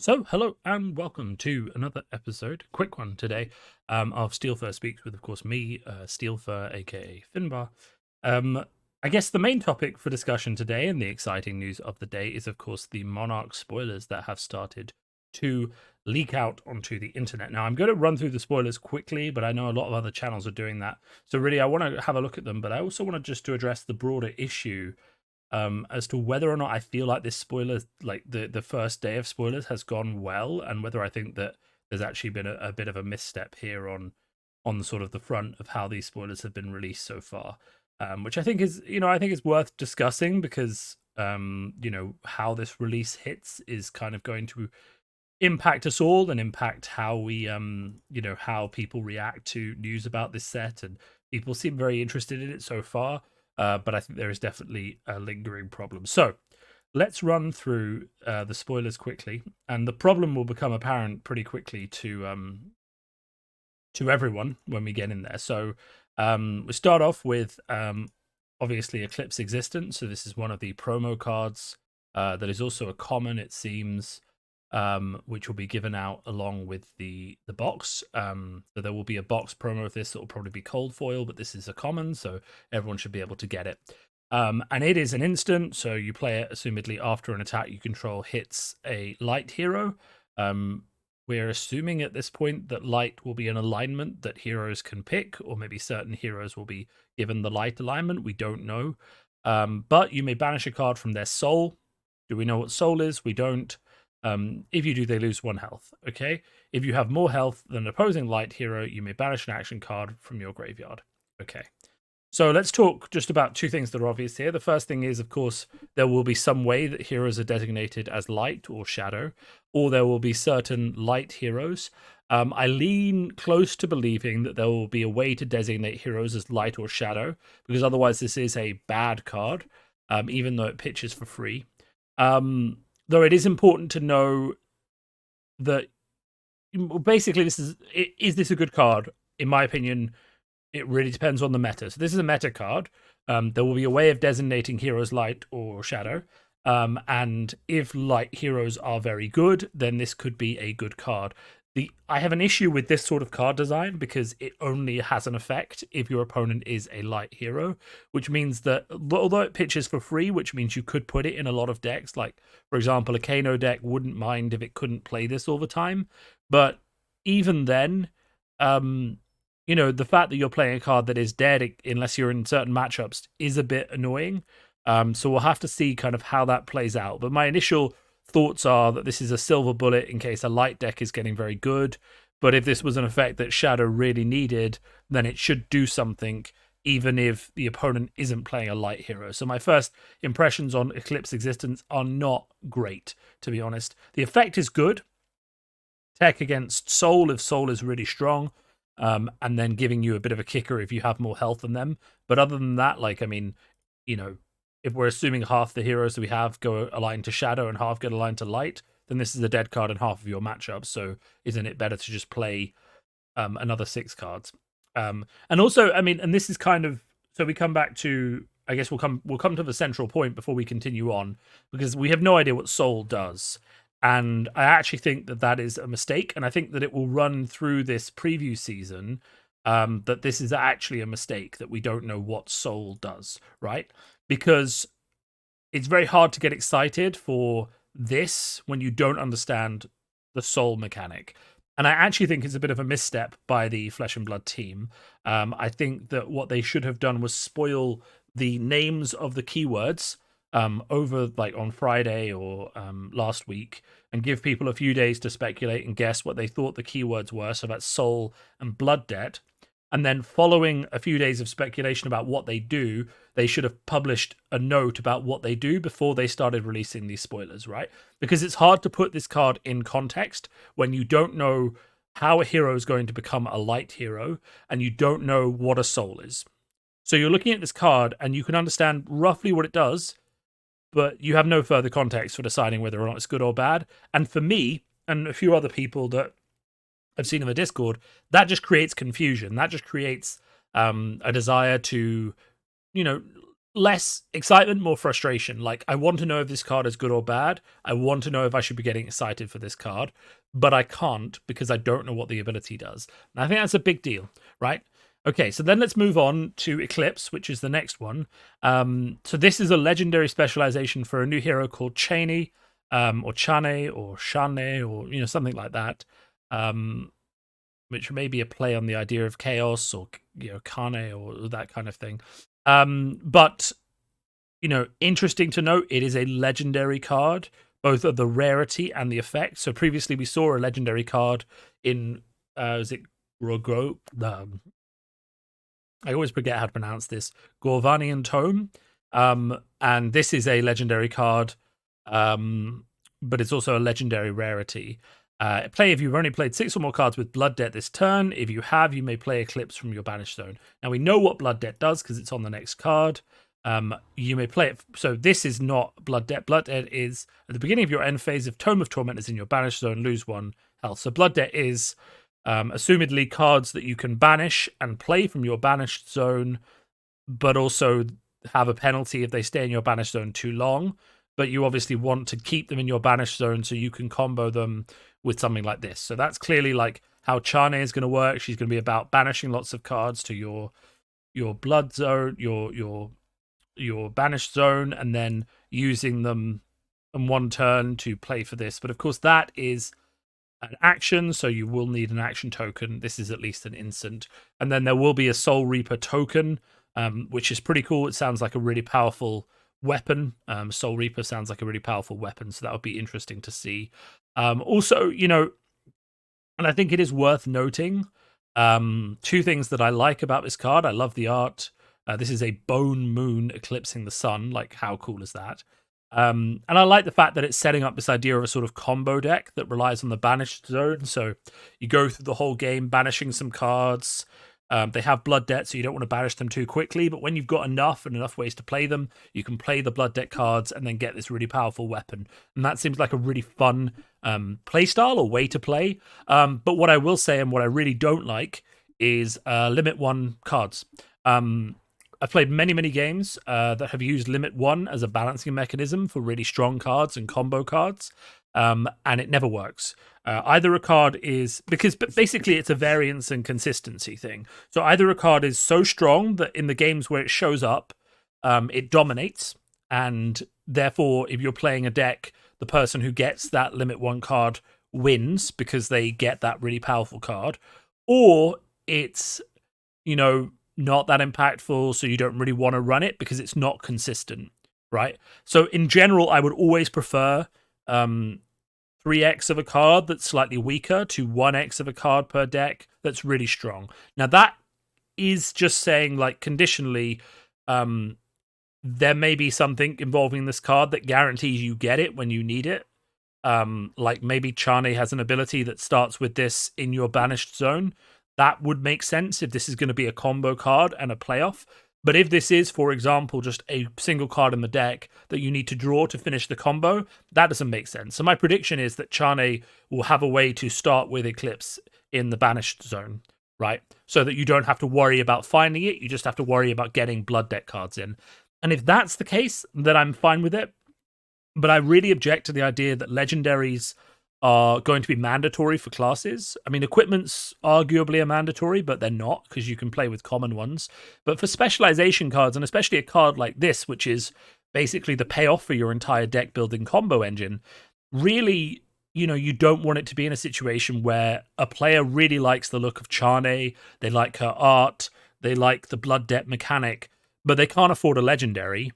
So, hello and welcome to another episode, quick one today, of Steelfur Speaks with, of course, me, Steelfur, aka Finbar. I guess the main topic for discussion today and the exciting news of the day is, of course, the Monarch spoilers that have started to leak out onto the internet. Now, I'm going to run through the spoilers quickly, but I know a lot of other channels are doing that. So, really, I want to have a look at them, but I also want to just to address the broader issue as to whether or not I feel like this spoiler, like the first day of spoilers, has gone well, and whether I think that there's actually been a bit of a misstep here on sort of the front of how these spoilers have been released so far, which I think is I think is worth discussing because how this release hits is kind of going to impact us all and impact how we how people react to news about this set, and people seem very interested in it so far, but I think there is definitely a lingering problem. So let's run through the spoilers quickly, and the problem will become apparent pretty quickly to everyone when we get in there. So we start off with obviously Eclipse Existence. So this is one of the promo cards that is also a common, it seems, which will be given out along with the box. So there will be a box promo of this that will probably be cold foil, but this is a common, so everyone should be able to get it. And it is an instant, so you play it assumedly after an attack you control hits a light hero. We're assuming at this point that light will be an alignment that heroes can pick, or maybe certain heroes will be given the light alignment. We don't know. But you may banish a card from their soul. Do we know what soul is? We don't. If you do, they lose 1 health. Okay. If you have more health than an opposing light hero, you may banish an action card from your graveyard. Okay. So let's talk just about 2 things that are obvious here. The first thing is, of course, there will be some way that heroes are designated as light or shadow, or there will be certain light heroes. I lean close to believing that there will be a way to designate heroes as light or shadow, because otherwise this is a bad card, even though it pitches for free. Though it is important to know that basically is this a good card? In my opinion, it really depends on the meta. So this is a meta card. There will be a way of designating heroes light or shadow. And if light heroes are very good, then this could be a good card. I have an issue with this sort of card design because it only has an effect if your opponent is a light hero, which means that although it pitches for free, which means you could put it in a lot of decks, like for example, a Kano deck wouldn't mind if it couldn't play this all the time. But even then, the fact that you're playing a card that is dead unless you're in certain matchups is a bit annoying. So we'll have to see kind of how that plays out. But my initial thoughts are that this is a silver bullet in case a light deck is getting very good. But if this was an effect that Shadow really needed, then it should do something, even if the opponent isn't playing a light hero. So my first impressions on Eclipse Existence are not great, to be honest. The effect is good. Tech against Soul, if Soul is really strong. And then giving you a bit of a kicker if you have more health than them. But other than that, if we're assuming half the heroes that we have go aligned to shadow and half get aligned to light, then this is a dead card in half of your matchup. So isn't it better to just play another 6 cards? And also, and this is kind of, so we come back to, I guess we'll come to the central point before we continue on, because we have no idea what Soul does. And I actually think that is a mistake, and I think that it will run through this preview season, that this is actually a mistake, that we don't know what Soul does, right? Because it's very hard to get excited for this when you don't understand the Soul mechanic. And I actually think it's a bit of a misstep by the Flesh and Blood team. I think that what they should have done was spoil the names of the keywords over like on Friday or last week, and give people a few days to speculate and guess what they thought the keywords were. So that's Soul and Blood Debt. And then following a few days of speculation about what they do, they should have published a note about what they do before they started releasing these spoilers, right? Because it's hard to put this card in context when you don't know how a hero is going to become a light hero and you don't know what a soul is. So you're looking at this card and you can understand roughly what it does, but you have no further context for deciding whether or not it's good or bad. And for me and a few other people that I've seen in the Discord, that just creates confusion. That just creates a desire to, less excitement, more frustration. Like, I want to know if this card is good or bad. I want to know if I should be getting excited for this card, but I can't because I don't know what the ability does. And I think that's a big deal, right? Okay, so then let's move on to Eclipse, which is the next one. So this is a legendary specialization for a new hero called Cheney, or Chane, or Shane, or something like that. Which may be a play on the idea of chaos, or Kane, or that kind of thing. But interesting to note, it is a legendary card, both of the rarity and the effect. So previously we saw a legendary card in is it Rogo? I always forget how to pronounce this. Gorvanian Tome. And this is a legendary card, but it's also a legendary rarity. Play if you've only played 6 or more cards with Blood Debt this turn. If you have, you may play Eclipse from your banished zone. Now we know what Blood Debt does because it's on the next card. You may play it. So this is not Blood Debt. Blood Debt is at the beginning of your end phase. If Tome of Torment is in your banished zone, lose 1 health. So Blood Debt is assumedly cards that you can banish and play from your banished zone, but also have a penalty if they stay in your banished zone too long. But you obviously want to keep them in your banished zone so you can combo them with something like this. So that's clearly like how Chane is going to work. She's going to be about banishing lots of cards to your blood zone, your banished zone, and then using them in one turn to play for this. But of course, that is an action, so you will need an action token. This is at least an instant. And then there will be a Soul Reaper token, which is pretty cool. It sounds like a really powerful weapon. Soul Reaper sounds like a really powerful weapon, so that would be interesting to see. Also, and I think it is worth noting 2 things that I like about this card. I love the art. This is a bone moon eclipsing the sun. Like, how cool is that? And I like the fact that it's setting up this idea of a sort of combo deck that relies on the banished zone. So you go through the whole game banishing some cards. They have Blood Debt, so you don't want to banish them too quickly. But when you've got enough and enough ways to play them, you can play the Blood Debt cards and then get this really powerful weapon. And that seems like a really fun play style or way to play. But what I will say, and what I really don't like, is limit 1 cards. I've played many, many games that have used limit 1 as a balancing mechanism for really strong cards and combo cards, and it never works. Either a card is, but basically it's a variance and consistency thing. So either a card is so strong that in the games where it shows up, it dominates, and therefore if you're playing a deck, the person who gets that limit 1 card wins because they get that really powerful card, or it's, not that impactful, so you don't really want to run it because it's not consistent, right? So in general, I would always prefer 3x of a card that's slightly weaker to 1x of a card per deck that's really strong. Now that is just saying, like, conditionally, there may be something involving this card that guarantees you get it when you need it. Like maybe Chane has an ability that starts with this in your banished zone. That would make sense if this is going to be a combo card and a playoff. But if this is, for example, just a single card in the deck that you need to draw to finish the combo, that doesn't make sense. So my prediction is that Chane will have a way to start with Eclipse in the banished zone, right? So that you don't have to worry about finding it. You just have to worry about getting Blood Deck cards in. And if that's the case, then I'm fine with it. But I really object to the idea that legendaries are going to be mandatory for classes. I mean, equipment's arguably a mandatory, but they're not, because you can play with common ones. But for specialization cards, and especially a card like this, which is basically the payoff for your entire deck building combo engine, really, you don't want it to be in a situation where a player really likes the look of Chane, they like her art, they like the Blood Debt mechanic, but they can't afford a legendary.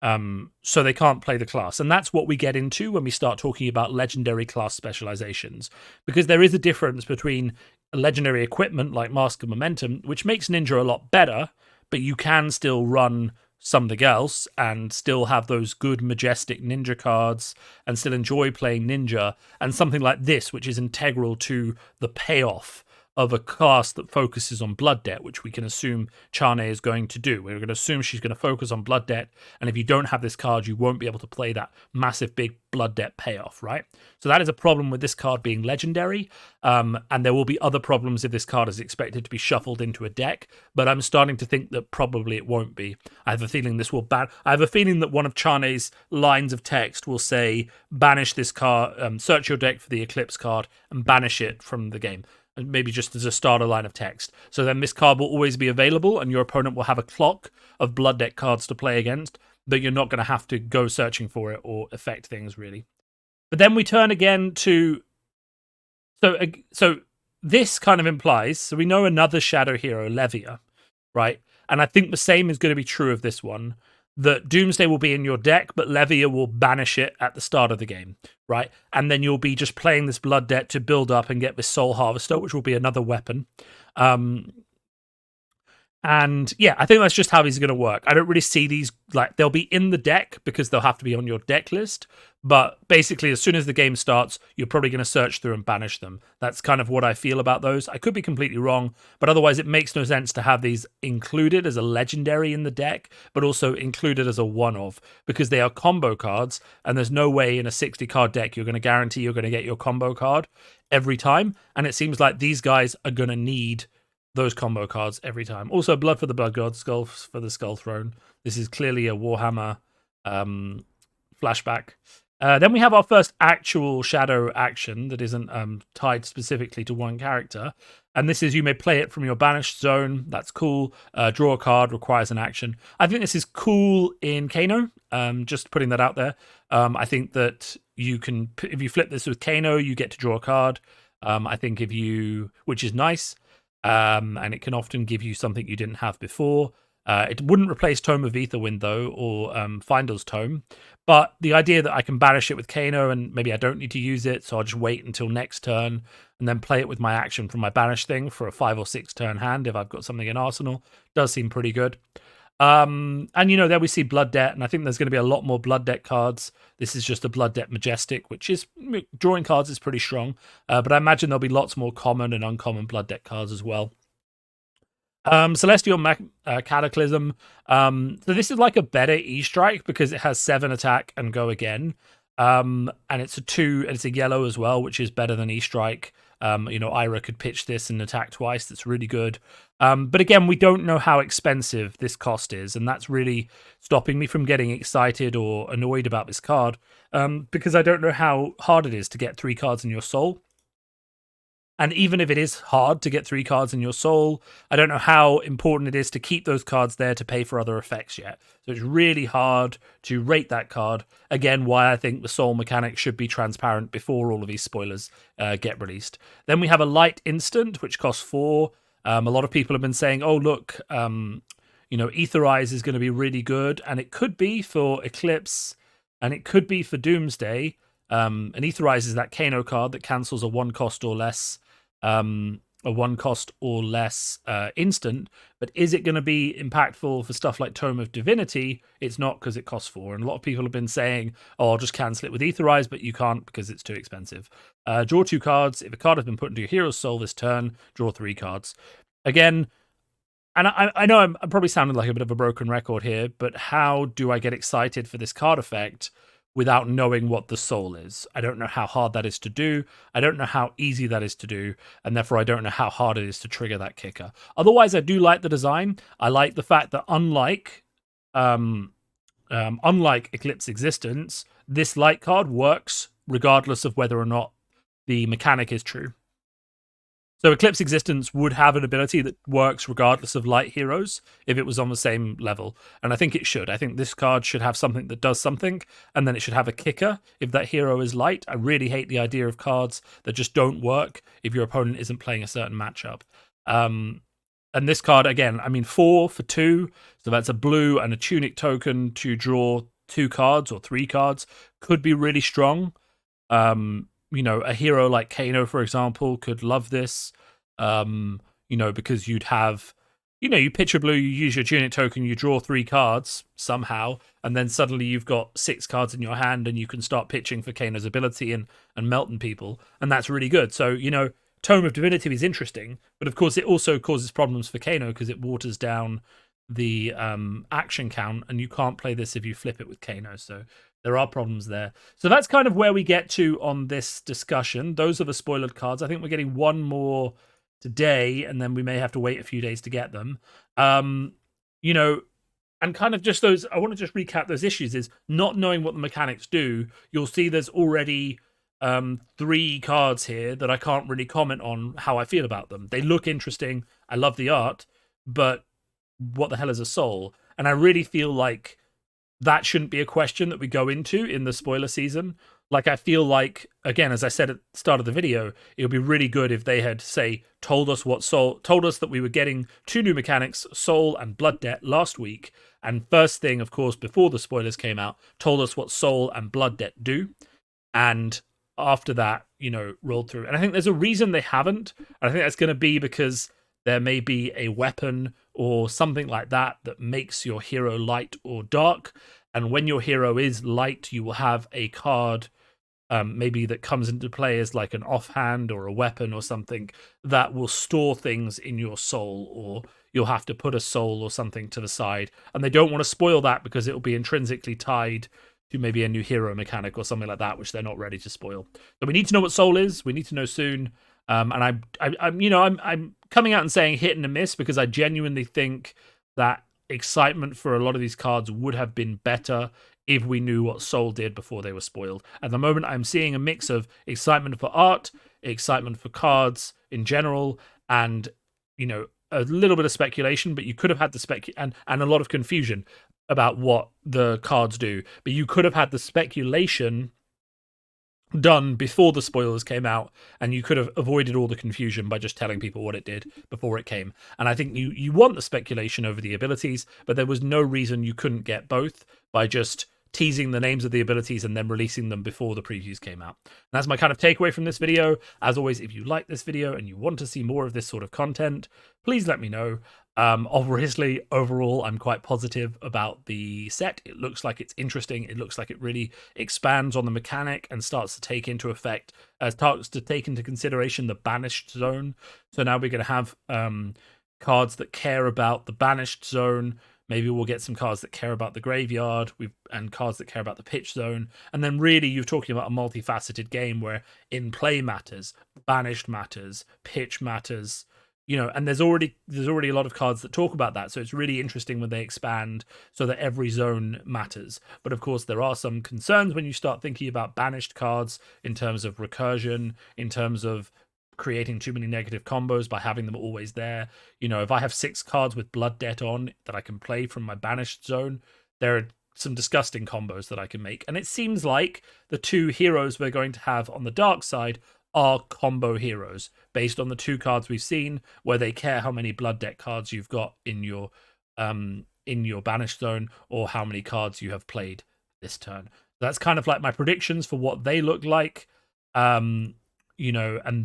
So they can't play the class. And that's what we get into when we start talking about legendary class specializations, because there is a difference between a legendary equipment like Mask of Momentum, which makes Ninja a lot better, but you can still run something else and still have those good majestic Ninja cards and still enjoy playing Ninja, and something like this, which is integral to the payoff of a class that focuses on blood debt, which we can assume Chane is going to do. We're going to assume she's going to focus on blood debt, and if you don't have this card, you won't be able to play that massive big blood debt payoff, right? So that is a problem with this card being legendary, and there will be other problems if this card is expected to be shuffled into a deck, but I'm starting to think that probably it won't be. I have a feeling this will ban. I have a feeling that one of Chane's lines of text will say, banish this card, search your deck for the Eclipse card and banish it from the game. And maybe just as a starter line of text. So then this card will always be available, and your opponent will have a clock of blood deck cards to play against, but you're not going to have to go searching for it or affect things, really. But then we turn again to... So this kind of implies... So we know another shadow hero, Levia, right? And I think the same is going to be true of this one, that Doomsday will be in your deck, but Levia will banish it at the start of the game, right? And then you'll be just playing this blood debt to build up and get this Soul Harvester, which will be another weapon. And yeah, I think that's just how these are going to work. I don't really see these, like, they'll be in the deck because they'll have to be on your deck list. But basically, as soon as the game starts, you're probably going to search through and banish them. That's kind of what I feel about those. I could be completely wrong, but otherwise it makes no sense to have these included as a legendary in the deck, but also included as a one-of, because they are combo cards, and there's no way in a 60-card deck you're going to guarantee you're going to get your combo card every time. And it seems like these guys are going to need those combo cards every time. Also, Blood for the Blood God, Skull for the Skull Throne. This is clearly a Warhammer flashback. Then we have our first actual shadow action that isn't tied specifically to one character. And this is, you may play it from your banished zone. That's cool. Draw a card, requires an action. I think this is cool in Kano. Just putting that out there. I think that you can, if you flip this with Kano, you get to draw a card. I think if you, which is nice. And it can often give you something you didn't have before. It wouldn't replace Tome of Aetherwind, though, or Finder's Tome. But the idea that I can banish it with Kano, and maybe I don't need to use it, so I'll just wait until next turn, and then play it with my action from my banish thing for a 5 or 6 turn hand if I've got something in Arsenal, does seem pretty good. And, you know, there we see Blood Debt, and I think there's going to be a lot more Blood Debt cards. This is just a Blood Debt Majestic, which is, drawing cards is pretty strong. But I imagine there'll be lots more common and uncommon Blood Debt cards as well. Celestial Cataclysm. So this is like a better E-Strike because it has 7 attack and go again. And it's a 2, and it's a yellow as well, which is better than E-Strike. You know, Ira could pitch this and attack twice. That's really good. But again, we don't know how expensive this cost is, and that's really stopping me from getting excited or annoyed about this card, because I don't know how hard it is to get 3 cards in your soul. And even if it is hard to get 3 cards in your soul, I don't know how important it is to keep those cards there to pay for other effects yet. So it's really hard to rate that card. Again, why I think the soul mechanic should be transparent before all of these spoilers get released. Then we have a light instant, which costs 4. A lot of people have been saying, oh, look, you know, Aetherize is going to be really good. And it could be for Eclipse, and it could be for Doomsday. And Aetherize is that Kano card that cancels a 1 cost or less instant, but is it going to be impactful for stuff like Tome of Divinity? It's not, because it costs 4, and a lot of people have been saying, oh, I'll just cancel it with Aetherize, but you can't because it's too expensive. Draw 2 cards. If a card has been put into your hero's soul this turn, draw 3 cards. Again, and I know I'm probably sounding like a bit of a broken record here, but how do I get excited for this card effect without knowing what the soul is? I don't know how hard that is to do. I don't know how easy that is to do, and therefore I don't know how hard it is to trigger that kicker. Otherwise, I do like the design. I like the fact that unlike Eclipse Existence, this light card works regardless of whether or not the mechanic is true. So Eclipse Existence would have an ability that works regardless of light heroes if it was on the same level. And I think it should. I think this card should have something that does something, and then it should have a kicker if that hero is light. I really hate the idea of cards that just don't work if your opponent isn't playing a certain matchup. And this card, again, I mean, 4 for 2. So that's a blue and a tunic token to draw 2 cards or 3 cards. Could be really strong. You know, a hero like Kano, for example, could love this, you know, because you'd have, you know, you pitch a blue, you use your tunic token, you draw 3 cards somehow, and then suddenly you've got 6 cards in your hand, and you can start pitching for Kano's ability and melting people, and that's really good. So, you know, Tome of Divinity is interesting, but of course it also causes problems for Kano because it waters down the action count, and you can't play this if you flip it with Kano. So there are problems there. So that's kind of where we get to on this discussion. Those are the spoilered cards. I think we're getting one more today, and then we may have to wait a few days to get them. You know, and kind of just those, I want to just recap those issues, is not knowing what the mechanics do. You'll see there's already 3 cards here that I can't really comment on how I feel about them. They look interesting. I love the art, but what the hell is a soul? And I really feel like that shouldn't be a question that we go into in the spoiler season. Like, I feel like, again, as I said at the start of the video, it would be really good if they had, say, told us that we were getting 2 new mechanics, Soul and Blood Debt, last week. And first thing, of course, before the spoilers came out, told us what Soul and Blood Debt do. And after that, rolled through. And I think there's a reason they haven't. And I think that's going to be because there may be a weapon or something like that that makes your hero light or dark. And when your hero is light, you will have a card maybe that comes into play as like an offhand or a weapon or something that will store things in your soul, or you'll have to put a soul or something to the side. And they don't want to spoil that because it will be intrinsically tied to maybe a new hero mechanic or something like that, which they're not ready to spoil. So we need to know what soul is. We need to know soon. And I'm coming out and saying hit and a miss because I genuinely think that excitement for a lot of these cards would have been better if we knew what Soul did before they were spoiled. At the moment, I'm seeing a mix of excitement for art, excitement for cards in general, and a little bit of speculation. But you could have had the and a lot of confusion about what the cards do. But you could have had the speculation done before the spoilers came out, and you could have avoided all the confusion by just telling people what it did before it came. And I think you want the speculation over the abilities, but there was no reason you couldn't get both by just teasing the names of the abilities and then releasing them before the previews came out. And that's my kind of takeaway from this video. As always, if you like this video and you want to see more of this sort of content, please let me know. Obviously, overall, I'm quite positive about the set. It looks like it's interesting. It looks like it really expands on the mechanic and starts to take into consideration the banished zone. So now we're going to have cards that care about the banished zone. Maybe we'll get some cards that care about the graveyard, and cards that care about the pitch zone. And then really you're talking about a multifaceted game where in play matters, banished matters, pitch matters. And there's already a lot of cards that talk about that. So it's really interesting when they expand so that every zone matters. But of course, there are some concerns when you start thinking about banished cards in terms of recursion, in terms of creating too many negative combos by having them always there. If I have 6 cards with Blood Debt on that I can play from my banished zone, there are some disgusting combos that I can make. And it seems like the 2 heroes we're going to have on the dark side are combo heroes based on the 2 cards we've seen, where they care how many Blood Debt cards you've got in your banished zone or how many cards you have played this turn. That's kind of like my predictions for what they look like. And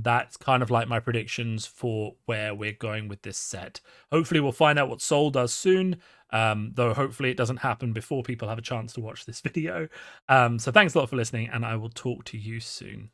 that's kind of like my predictions for where we're going with this set. Hopefully we'll find out what Soul does soon, though hopefully it doesn't happen before people have a chance to watch this video. So thanks a lot for listening, and I will talk to you soon.